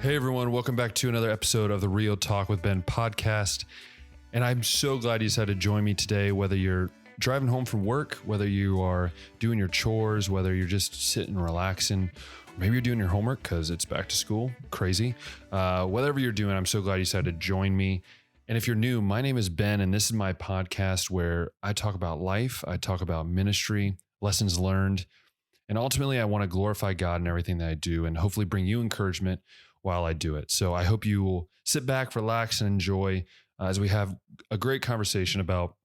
Hey everyone, welcome back to another episode of the Real Talk with Ben podcast. And I'm so glad you decided to join me today, whether you're driving home from work, whether you are doing your chores, whether you're just sitting relaxing, or maybe you're doing your homework because it's back to school, crazy. Whatever you're doing, I'm so glad you decided to join me. And if you're new, my name is Ben, and this is my podcast where I talk about life, I talk about ministry, lessons learned, and ultimately I want to glorify God in everything that I do and hopefully bring you encouragement while I do it. So I hope you will sit back, relax, and enjoy as we have a great conversation about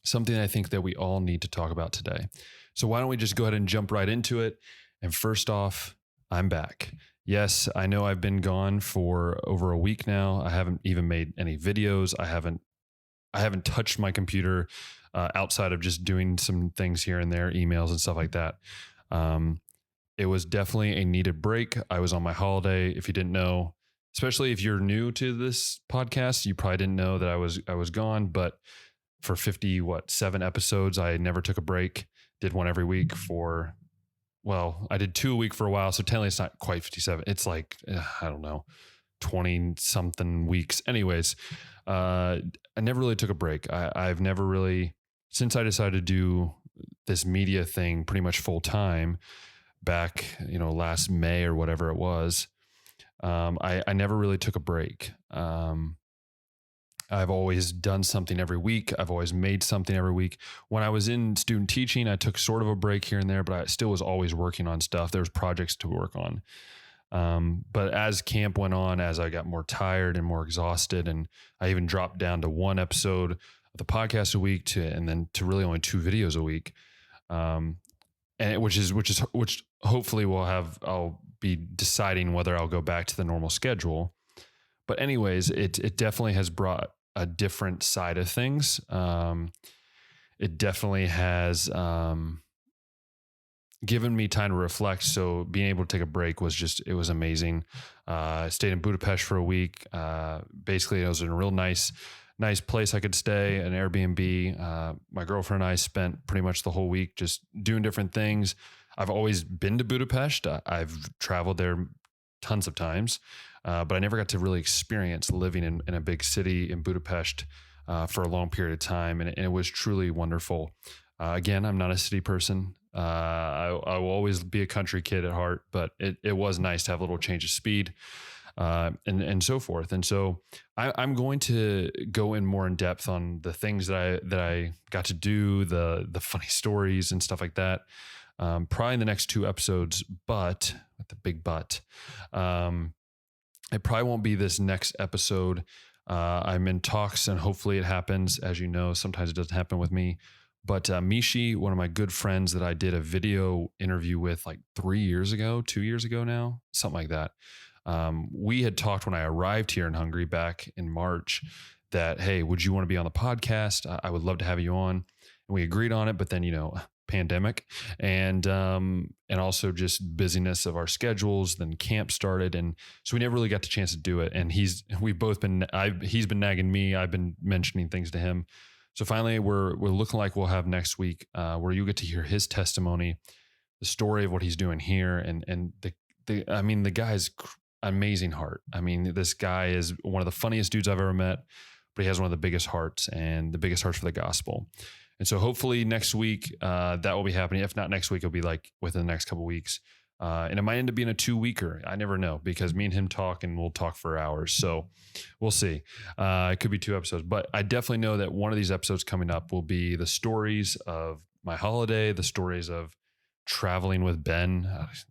something I think that we all need to talk about today. So why don't we just go ahead and jump right into it? And first off, I'm back. Yes, I know I've been gone for over a week now. I haven't even made any videos. I haven't touched my computer outside of just doing some things here and there, emails and stuff like that. It was definitely a needed break. I was on my holiday. If you didn't know, especially if you're new to this podcast, you probably didn't know that I was gone. But for 7 episodes, I never took a break. Did one every week I did 2 a week for a while. So technically it's not quite 57. It's like, I don't know, 20 something weeks. Anyways, I never really took a break. I've never really, since I decided to do this media thing pretty much full time back, last May or whatever it was, I never really took a break. I've always done something every week. I've always made something every week. When I was in student teaching, I took sort of a break here and there, but I still was always working on stuff. There was projects to work on. But as camp went on, as I got more tired and more exhausted, and I even dropped down to 1 episode of the podcast a week and then to really only 2 videos a week. Which hopefully I'll be deciding whether I'll go back to the normal schedule. But anyways, it definitely has brought a different side of things. It definitely has given me time to reflect. So being able to take a break it was amazing. I stayed in Budapest for a week. Basically, it was in a real nice place I could stay, an Airbnb. My girlfriend and I spent pretty much the whole week just doing different things. I've always been to Budapest. I've traveled there tons of times, but I never got to really experience living in a big city in Budapest for a long period of time. And it was truly wonderful. Again, I'm not a city person. I will always be a country kid at heart, but it was nice to have a little change of speed. And so forth. And so I'm going to go in more in depth on the things that I got to do, the funny stories and stuff like that. Probably in the next 2 episodes, but with the big but, it probably won't be this next episode. I'm in talks and hopefully it happens. As you know, sometimes it doesn't happen with me, but Mishi, one of my good friends that I did a video interview with like 2 years ago now, something like that. We had talked when I arrived here in Hungary back in March that, hey, would you want to be on the podcast? I would love to have you on. And we agreed on it, but then, pandemic and also just busyness of our schedules. Then camp started. And so we never really got the chance to do it. And he's been nagging me. I've been mentioning things to him. So finally we're looking like we'll have next week, where you get to hear his testimony, the story of what he's doing here. And the guy's amazing heart. I mean, this guy is one of the funniest dudes I've ever met, but he has one of the biggest hearts and the biggest hearts for the gospel. And so hopefully next week, that will be happening. If not next week, it'll be like within the next couple of weeks. And it might end up being a 2-weeker. I never know, because me and him talk and we'll talk for hours. So we'll see. It could be 2 episodes, but I definitely know that one of these episodes coming up will be the stories of my holiday, the stories of traveling with Ben.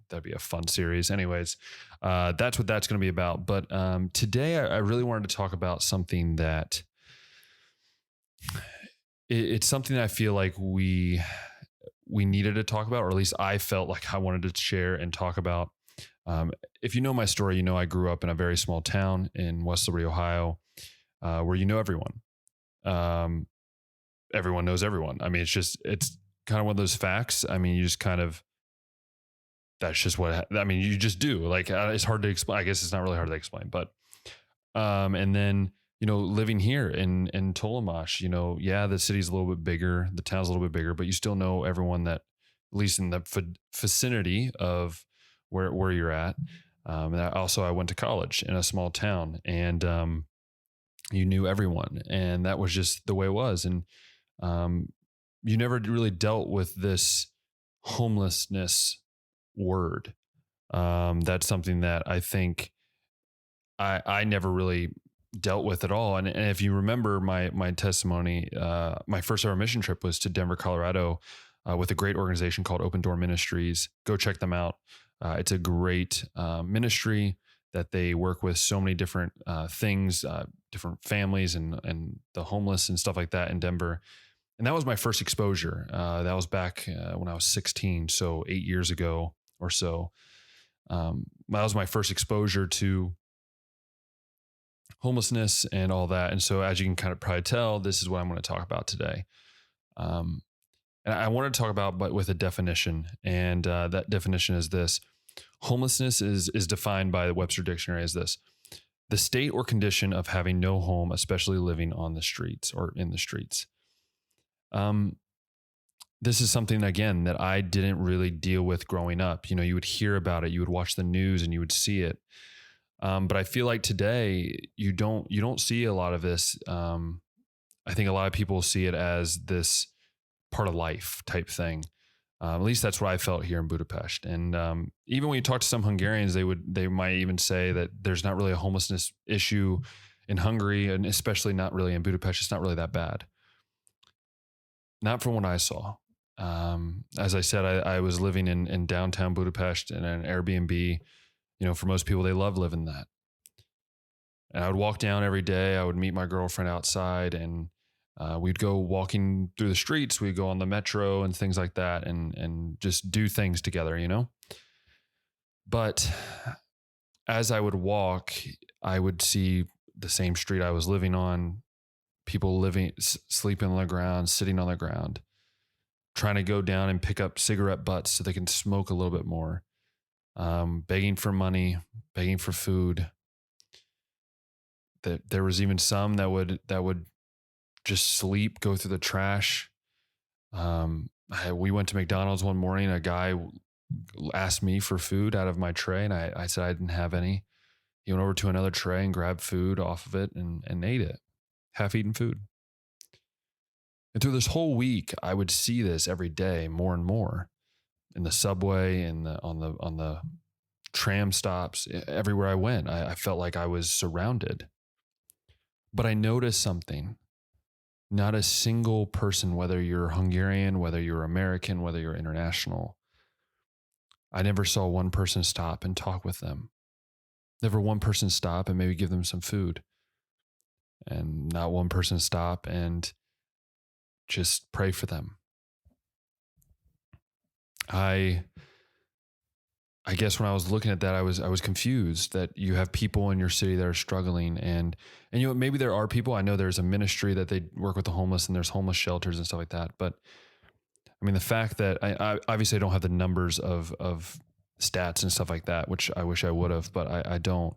That'd be a fun series. Anyways, that's what that's going to be about. But today I really wanted to talk about something that it's something that I feel like we needed to talk about, or at least I felt like I wanted to share and talk about. If you know my story, I grew up in a very small town in West Liberty, Ohio, where everyone. Everyone knows everyone. I mean, it's kind of one of those facts. I mean, you just that's just you just do. Like, it's hard to explain. I guess it's not really hard to explain, but, and then, living here in Tolomash, the city's a little bit bigger, the town's a little bit bigger, but you still know everyone that, at least in the vicinity of where you're at. And I went to college in a small town, and you knew everyone, and that was just the way it was. And um, you never really dealt with this homelessness word. That's something that I think I never really dealt with at all. And if you remember my testimony, my first ever mission trip was to Denver, Colorado, with a great organization called Open Door Ministries. Go check them out. It's a great ministry that they work with so many different things, different families and the homeless and stuff like that in Denver. And that was my first exposure. That was back when I was 16, so 8 years ago or so. That was my first exposure to homelessness and all that. And so, as you can kind of probably tell, this is what I'm going to talk about today. Um, and I want to talk about, but with a definition. And that definition is this: homelessness is defined by the Webster Dictionary as this: the state or condition of having no home, especially living on the streets or in the streets. This is something, again, that I didn't really deal with growing up. You would hear about it, you would watch the news, and you would see it. But I feel like today you don't see a lot of this. I think a lot of people see it as this part of life type thing. At least that's what I felt here in Budapest. And even when you talk to some Hungarians, they might even say that there's not really a homelessness issue in Hungary, and especially not really in Budapest. It's not really that bad. Not from what I saw. As I said, I was living in downtown Budapest in an Airbnb. For most people, they love living that. And I would walk down every day. I would meet my girlfriend outside, and we'd go walking through the streets. We'd go on the metro and things like that, and just do things together, But as I would walk, I would see the same street I was living on, people sleeping on the ground, sitting on the ground, trying to go down and pick up cigarette butts so they can smoke a little bit more. Begging for money, begging for food. That there was even some that would just sleep, go through the trash. We went to McDonald's one morning. A guy asked me for food out of my tray, and I said I didn't have any. He went over to another tray and grabbed food off of it and ate it, half-eaten food. And through this whole week, I would see this every day, more and more, in the subway and on the tram stops, everywhere I went. I felt like I was surrounded. But I noticed something. Not a single person, whether you're Hungarian, whether you're American, whether you're international, I never saw one person stop and talk with them. Never one person stop and maybe give them some food. And not one person stop and just pray for them. I guess when I was looking at that, I was confused that you have people in your city that are struggling, and maybe there are people. I know there's a ministry that they work with the homeless, and there's homeless shelters and stuff like that. But I mean, the fact that I obviously don't have the numbers of stats and stuff like that, which I wish I would have, but I don't.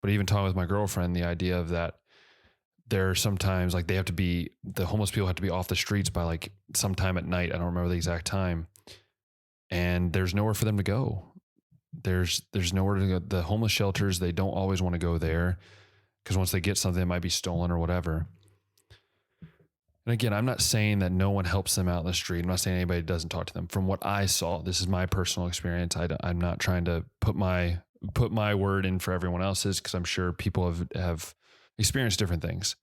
But even talking with my girlfriend, the idea of that there are sometimes like the homeless people have to be off the streets by like sometime at night. I don't remember the exact time. And there's nowhere for them to go. There's nowhere to go. The homeless shelters, they don't always want to go there because once they get something, it might be stolen or whatever. And again, I'm not saying that no one helps them out in the street. I'm not saying anybody doesn't talk to them. From what I saw, this is my personal experience. I'm not trying to put my word in for everyone else's, because I'm sure people have experienced different things.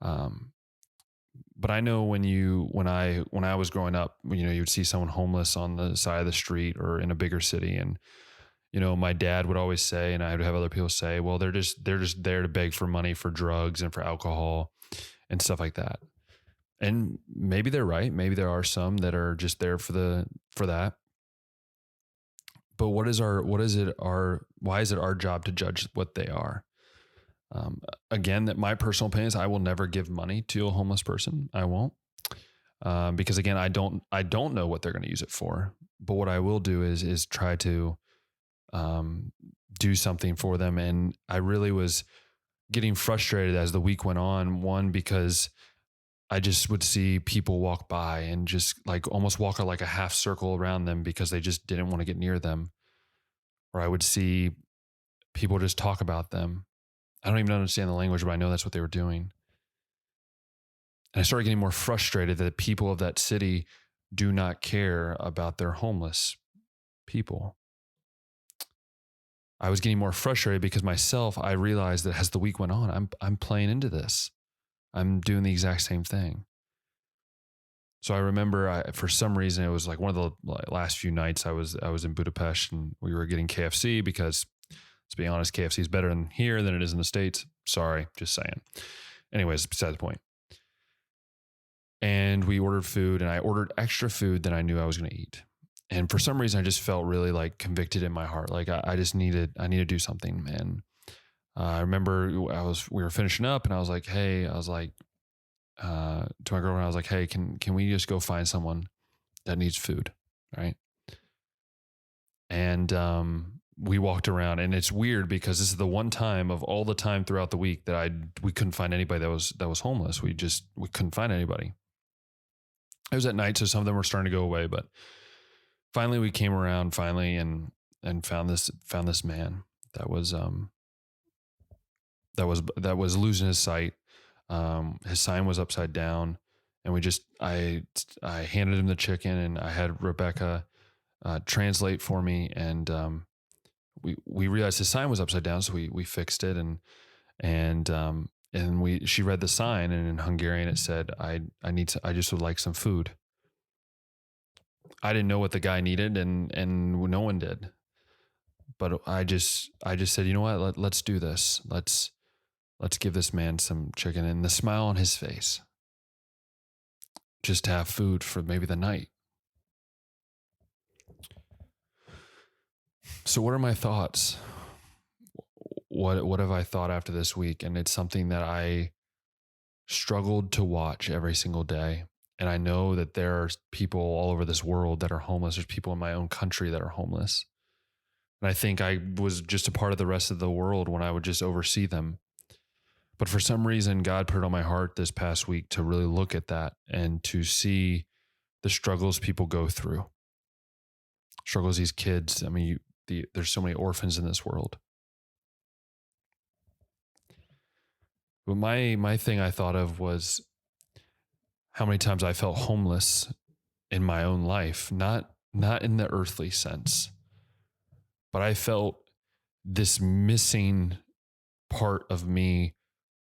But I know when I was growing up, you would see someone homeless on the side of the street or in a bigger city, and my dad would always say, and I would have other people say, well, they're just there to beg for money for drugs and for alcohol and stuff like that. And maybe they're right. Maybe there are some that are just there for that. But why is it our job to judge what they are? Again, that my personal opinion is I will never give money to a homeless person. I won't. Because again, I don't know what they're going to use it for. But what I will do is try to do something for them. And I really was getting frustrated as the week went on. One, because I just would see people walk by and just like almost walk like a half circle around them because they just didn't want to get near them. Or I would see People just talk about them. I don't even understand the language, but I know that's what they were doing. And I started getting more frustrated that the people of that city do not care about their homeless people. I was getting more frustrated because myself, I realized that as the week went on, I'm playing into this. I'm doing the exact same thing. So I remember, for some reason, it was like one of the last few nights I was in Budapest, and we were getting KFC because, let's be honest, KFC is better in here than it is in the States. Sorry, just saying. Anyways, beside the point. And we ordered food, and I ordered extra food than I knew I was going to eat. And for some reason, I just felt really like convicted in my heart. Like I need to do something. And I remember we were finishing up, and I was like, hey, to my girlfriend, I was like, hey, can we just go find someone that needs food? Right. And we walked around, and it's weird because this is the one time of all the time throughout the week that we couldn't find anybody that was homeless. We couldn't find anybody. It was at night, so some of them were starting to go away, but finally we came around and found this man that was losing his sight. His sign was upside down, and I handed him the chicken, and I had Rebecca translate for me, and we realized his sign was upside down, so we fixed it, and she read the sign, and in Hungarian it said, I just would like some food. I didn't know what the guy needed, and no one did, but I just said, you know what, let's do this. Let's give this man some chicken, and the smile on his face, just to have food for maybe the night. So what are my thoughts? What have I thought after this week? And it's something that I struggled to watch every single day. And I know that there are people all over this world that are homeless. There's people in my own country that are homeless. And I think I was just a part of the rest of the world when I would just oversee them. But for some reason, God put it on my heart this past week to really look at that and to see the struggles people go through. Struggles these kids. I mean, there's so many orphans in this world. But my thing I thought of was how many times I felt homeless in my own life, not in the earthly sense, but I felt this missing part of me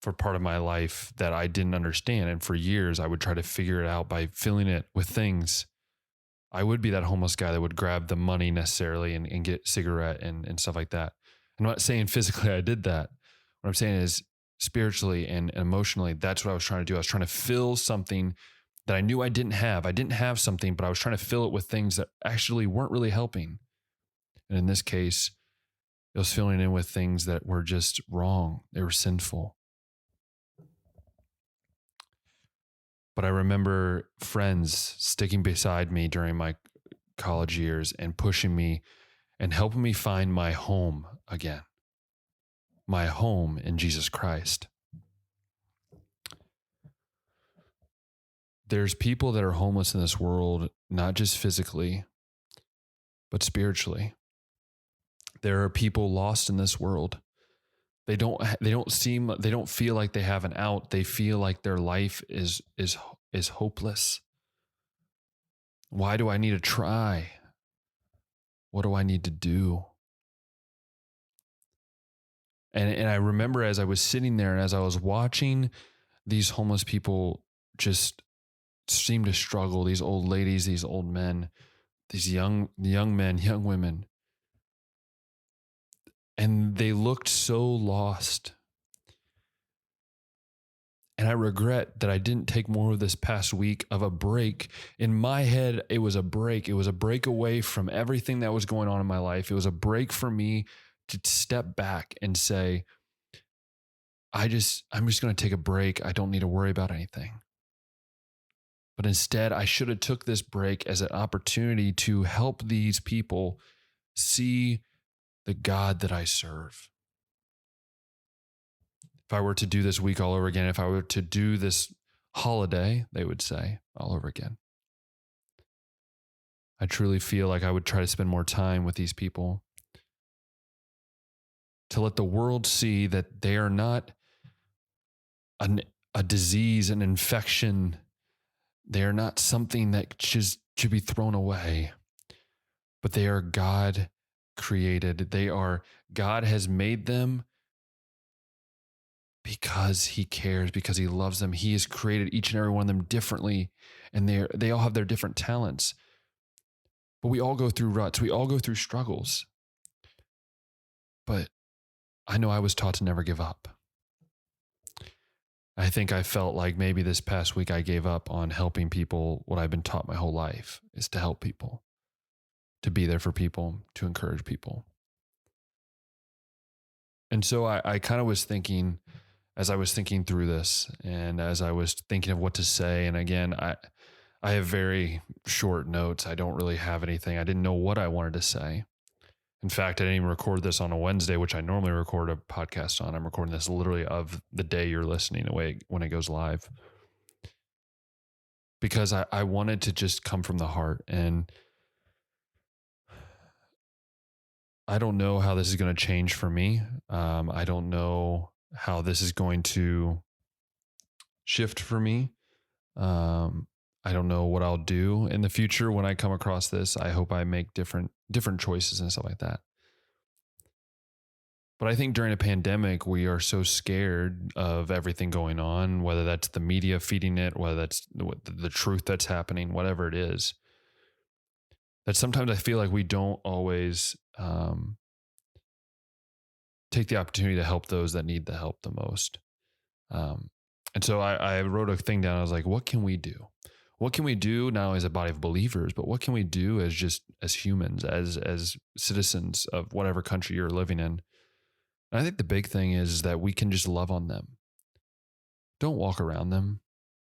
for part of my life that I didn't understand. And for years, I would try to figure it out by filling it with things. I would be that homeless guy that would grab the money necessarily and get a cigarette and stuff like that. I'm not saying physically I did that. What I'm saying is spiritually and emotionally, that's what I was trying to do. I was trying to fill something that I knew I didn't have. I didn't have something, but I was trying to fill it with things that actually weren't really helping. And in this case, it was filling in with things that were just wrong. They were sinful. But I remember friends sticking beside me during my college years and pushing me and helping me find my home again. My home in Jesus Christ. There's people that are homeless in this world, not just physically, but spiritually. There are people lost in this world. They don't feel like they have an out. They feel like their life is hopeless. Why do I need to try? What do I need to do? And I remember as I was sitting there and as I was watching these homeless people just seem to struggle, these old ladies, these old men, these young men, young women, and they looked so lost. And I regret that I didn't take more of this past week of a break. In my head, it was a break. It was a break away from everything that was going on in my life. It was a break for me to step back and say, I'm just going to take a break. I don't need to worry about anything. But instead, I should have took this break as an opportunity to help these people see the God that I serve. If I were to do this week all over again, if I were to do this holiday, they would say, all over again, I truly feel like I would try to spend more time with these people. to let the world see that they are not a disease, an infection. They are not something that just should be thrown away, but they are God created. God has made them because he cares, because he loves them. He has created each and every one of them differently, and they all have their different talents. But we all go through ruts. We all go through struggles. But I know I was taught to never give up. I think I felt like maybe this past week I gave up on helping people. What I've been taught my whole life is to help people, to be there for people, to encourage people. And so I kind of was thinking, as I was thinking through this and as I was thinking of what to say, and again, I have very short notes. I don't really have anything. I didn't know what I wanted to say. In fact, I didn't even record this on a Wednesday, which I normally record a podcast on. I'm recording this literally of the day you're listening away when it goes live. Because I wanted to just come from the heart. And I don't know how this is going to change for me. I don't know how this is going to shift for me. I don't know what I'll do in the future when I come across this. I hope I make different choices and stuff like that. But I think during a pandemic, we are so scared of everything going on, whether that's the media feeding it, whether that's the truth that's happening, whatever it is, that sometimes I feel like we don't always take the opportunity to help those that need the help the most. And so I wrote a thing down. I was like, what can we do? What can we do not only as a body of believers, but what can we do as humans, as citizens of whatever country you're living in? And I think the big thing is that we can just love on them. Don't walk around them.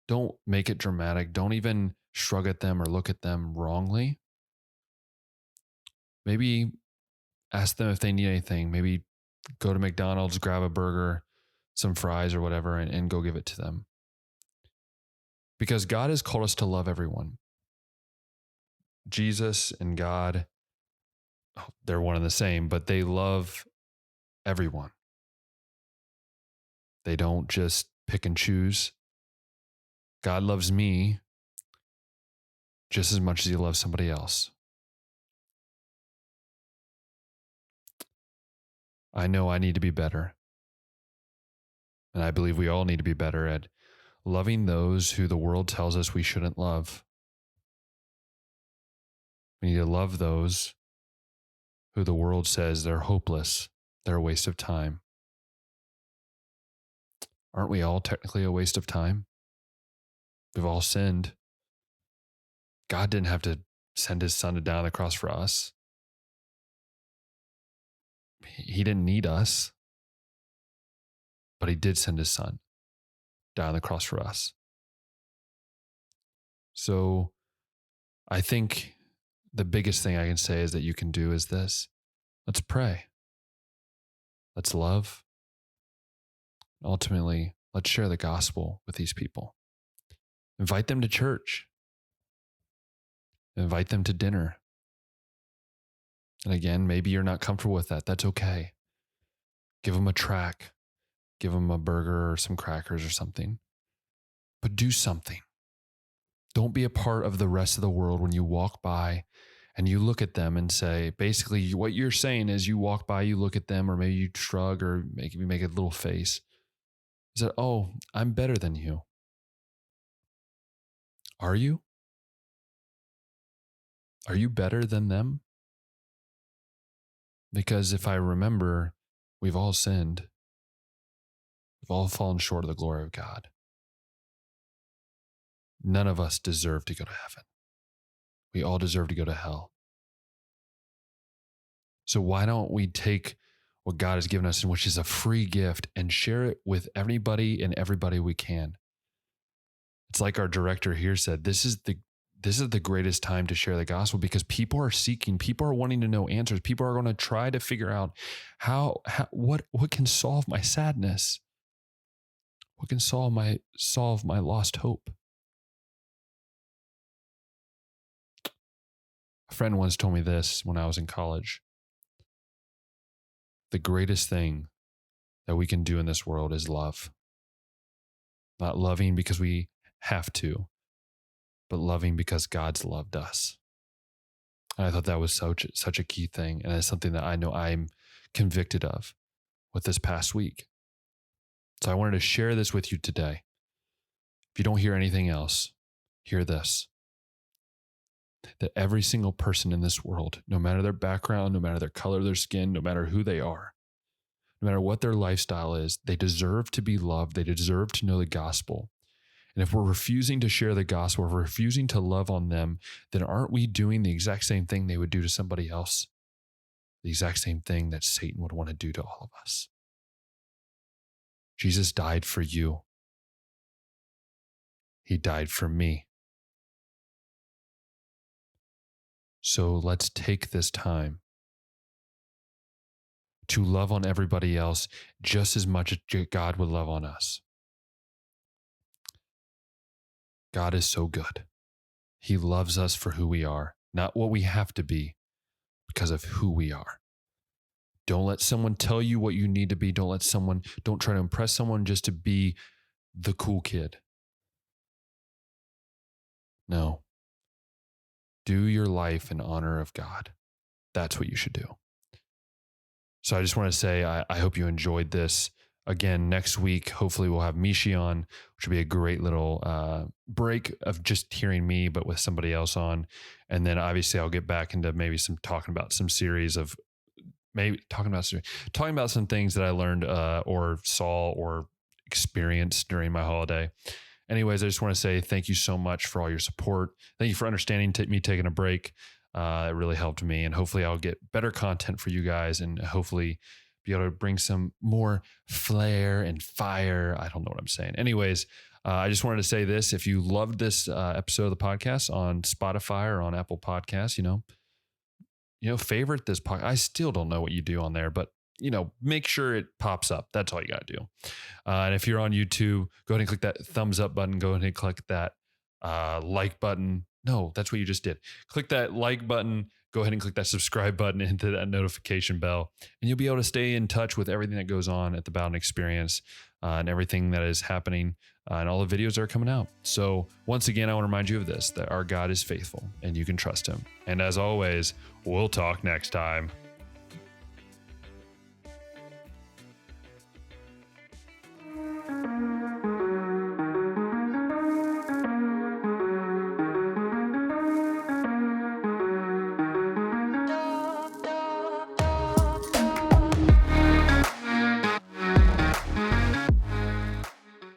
Don't make it dramatic. Don't even shrug at them or look at them wrongly. Maybe ask them if they need anything. Maybe go to McDonald's, grab a burger, some fries or whatever, and go give it to them. Because God has called us to love everyone. Jesus and God, they're one and the same, but they love everyone. They don't just pick and choose. God loves me just as much as he loves somebody else. I know I need to be better. And I believe we all need to be better at loving those who the world tells us we shouldn't love. We need to love those who the world says they're hopeless, they're a waste of time. Aren't we all technically a waste of time? We've all sinned. God didn't have to send his son to die on the cross for us. He didn't need us, but he did send his son die on the cross for us. So I think the biggest thing I can say is that you can do is this. Let's pray. Let's love. Ultimately, let's share the gospel with these people. Invite them to church. Invite them to dinner. And again, maybe you're not comfortable with that. That's okay. Give them a track. Give them a burger or some crackers or something. But do something. Don't be a part of the rest of the world when you walk by and you look at them and say, basically what you're saying is you walk by, you look at them, or maybe you shrug or make a little face. Is that, oh, I'm better than you. Are you? Are you better than them? Because if I remember, we've all sinned. We've all fallen short of the glory of God. None of us deserve to go to heaven. We all deserve to go to hell. So why don't we take what God has given us, which is a free gift, and share it with anybody and everybody we can? It's like our director here said, this is the greatest time to share the gospel, because people are seeking, people are wanting to know answers. People are going to try to figure out what can solve my sadness? What can solve my lost hope? A friend once told me this when I was in college. the greatest thing that we can do in this world is love. Not loving because we have to, but loving because God's loved us. And I thought that was such a key thing. And it's something that I know I'm convicted of with this past week. So I wanted to share this with you today. If you don't hear anything else, hear this. That every single person in this world, no matter their background, no matter their color of their skin, no matter who they are, no matter what their lifestyle is, they deserve to be loved. They deserve to know the gospel. And if we're refusing to share the gospel, if we're refusing to love on them, then aren't we doing the exact same thing they would do to somebody else? The exact same thing that Satan would want to do to all of us. Jesus died for you. He died for me. So let's take this time to love on everybody else just as much as God would love on us. God is so good. He loves us for who we are, not what we have to be, because of who we are. Don't let someone tell you what you need to be. Don't try to impress someone just to be the cool kid. No. Do your life in honor of God. That's what you should do. So I just want to say, I hope you enjoyed this. Again, next week, hopefully we'll have Mishi on, which will be a great little break of just hearing me, but with somebody else on. And then obviously I'll get back into maybe talking about some things that I learned or saw or experienced during my holiday. Anyways, I just want to say thank you so much for all your support. Thank you for understanding me taking a break. It really helped me, and hopefully I'll get better content for you guys and hopefully be able to bring some more flair and fire. I don't know what I'm saying. Anyways, I just wanted to say this. If you loved this episode of the podcast on Spotify or on Apple Podcasts, favorite this podcast. I still don't know what you do on there, but make sure it pops up. That's all you got to do. And if you're on YouTube, go ahead and click that thumbs up button. Go ahead and click that like button. No, that's what you just did. Click that like button. Go ahead and click that subscribe button and hit that notification bell. And you'll be able to stay in touch with everything that goes on at the Bowden Experience and everything that is happening and all the videos that are coming out. So once again, I want to remind you of this, that our God is faithful and you can trust him. And as always, we'll talk next time.